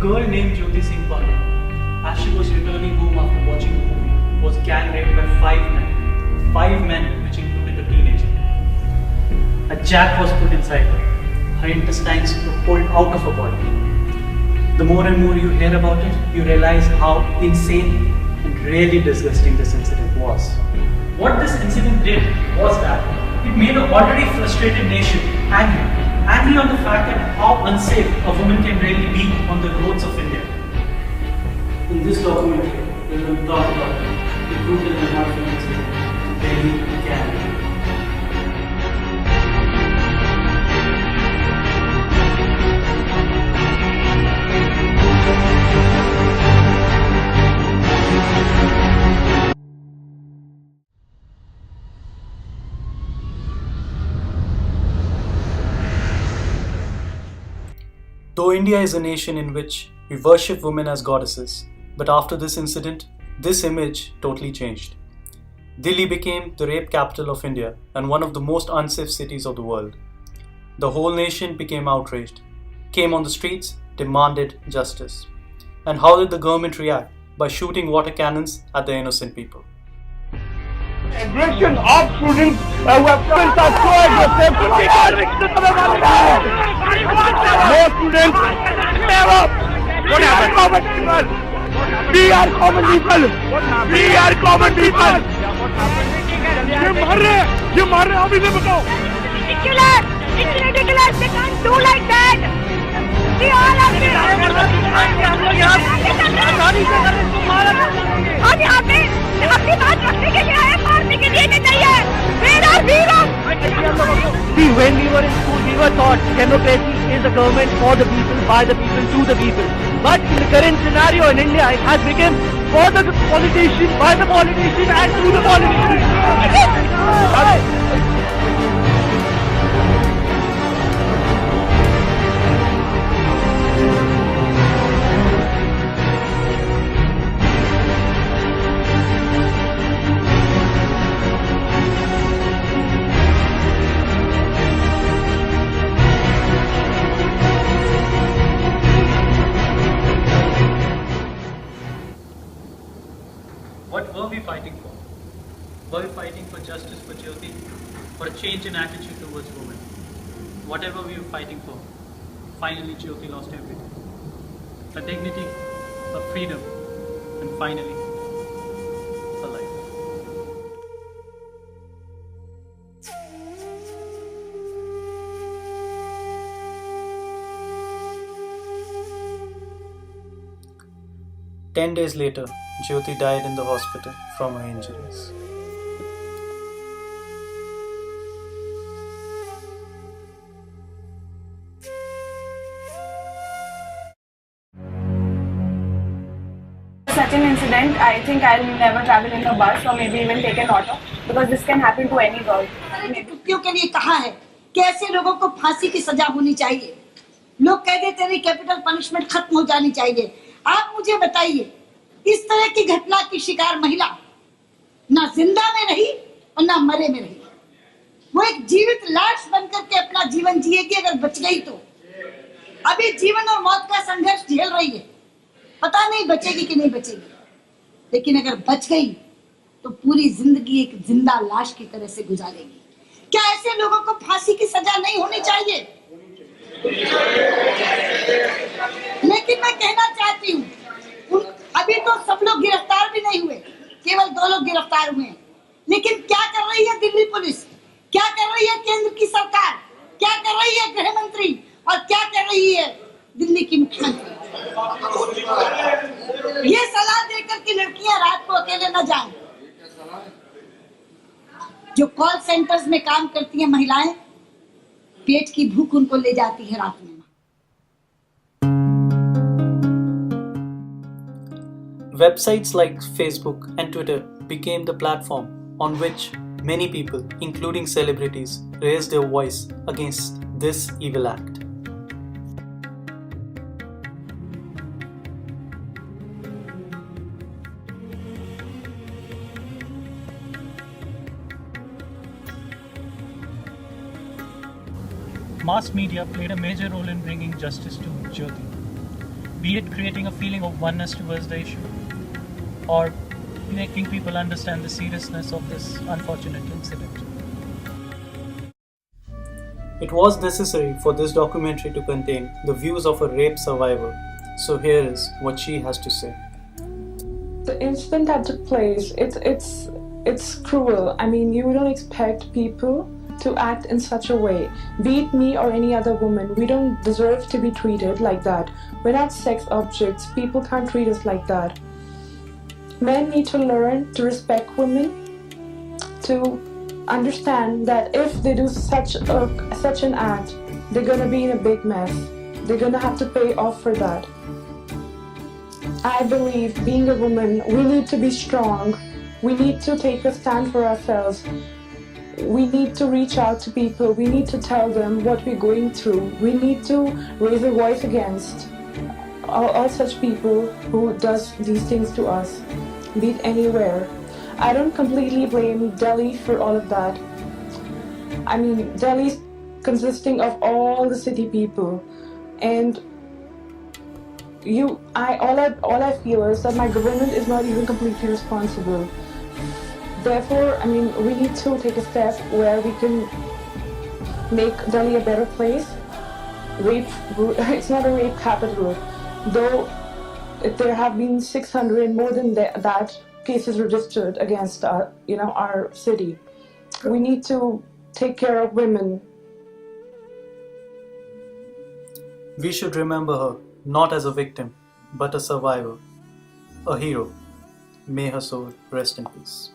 girl named Jyoti Singh Pandey, as she was returning home after watching the movie, was gang raped by 5 men. 5 men, which included a teenager. A jack was put inside her. Her intestines were pulled out of her body. The more and more you hear about it, you realize how insane and really disgusting this incident was. What this incident did was that it made an already frustrated nation angry. Angry on the fact that how unsafe a woman can really be on the roads of India. In this documentary, we will talk about the brutal and horrific incident in Delhi, Kerala. Though India is a nation in which we worship women as goddesses, but after this incident, this image totally changed. Delhi became the rape capital of India and one of the most unsafe cities of the world. The whole nation became outraged, came on the streets, demanded justice. And how did the government react? By shooting water cannons at the innocent people. Aggression of students who have parents are so aggressive. No students, never. What happened? We are common people. We are common people. ये मार रहे अभी नहीं बताओ. Ridiculous! It's ridiculous! They can't do like that! We all have to... हम यहाँ पे अपनी बात रखने के लिए आए, मारने के लिए नहीं चाहिए. Where are heroes? See, when we were in school, we were taught democracy is a government for the people, by the people, to the people. But in the current scenario in India, it has become for the politician, by the politician, and to the politician. What were we fighting for? Were we fighting for justice for Jyoti? For a change in attitude towards women? Whatever we were fighting for, finally Jyoti lost everything. Her dignity, her freedom, and finally, her life. Ten days later, Jyoti died in the hospital from her injuries. Such an incident, I think I'll never travel in a bus or maybe even take an auto because this can happen to any girl. कुत्तियों के लिए कहा है कि ऐसे लोगों को फांसी की सजा होनी चाहिए. लोग कह देते हैं कैपिटल पनिशमेंट खत्म हो जानी चाहिए. आप मुझे बताइए, इस तरह की घटना की शिकार महिला ना जिंदा में रही और ना मरे में रही. वो एक जीवित लाश बनकर के अपना जीवन जिएगी. अगर बच गई तो अभी जीवन और मौत का संघर्ष झेल रही है. पता नहीं बचेगी कि नहीं बचेगी, लेकिन अगर बच गई तो पूरी जिंदगी एक जिंदा लाश की तरह से गुजारेगी. क्या ऐसे लोगों को फांसी की सजा नहीं होनी चाहिए? लेकिन मैं कहना चाहती हूँ, अभी तो सब लोग गिरफ्तार भी नहीं हुए, केवल 2 लोग गिरफ्तार हुए हैं. लेकिन क्या कर रही है दिल्ली पुलिस, क्या कर रही है केंद्र की सरकार, क्या कर रही है गृह मंत्री और क्या कर रही है दिल्ली की मुख्यमंत्री? ये सलाह देकर कि लड़कियां रात को अकेले न जाएं. जो कॉल सेंटर्स में काम करती हैं महिलाएं, पेट की भूख उनको ले जाती है रात में. Websites like Facebook and Twitter became the platform on which many people, including celebrities, raised their voice against this evil act. Mass media played a major role in bringing justice to Jyoti. be it creating a feeling of oneness towards the issue or making people understand the seriousness of this unfortunate incident. It was necessary for this documentary to contain the views of a rape survivor, so here is what she has to say. The incident that took place, it's cruel. I mean, you don't expect people to act in such a way. Be it me or any other woman, we don't deserve to be treated like that. We're not sex objects. People can't treat us like that. Men need to learn to respect women, to understand that if they do such an act, they're gonna be in a big mess. They're gonna have to pay off for that. I believe, being a woman, we need to be strong. We need to take a stand for ourselves. We need to reach out to people. We need to tell them what we're going through. We need to raise a voice against all such people who does these things to us, be it anywhere. I don't completely blame Delhi for all of that. I mean, Delhi's consisting of all the city people, and all I feel is that my government is not even completely responsible. Therefore, I mean, we need to take a step where we can make Delhi a better place. It's not a rape capital, though there have been 600 more than that cases registered against our city. We need to take care of women. We should remember her not as a victim, but a survivor, a hero. May her soul rest in peace.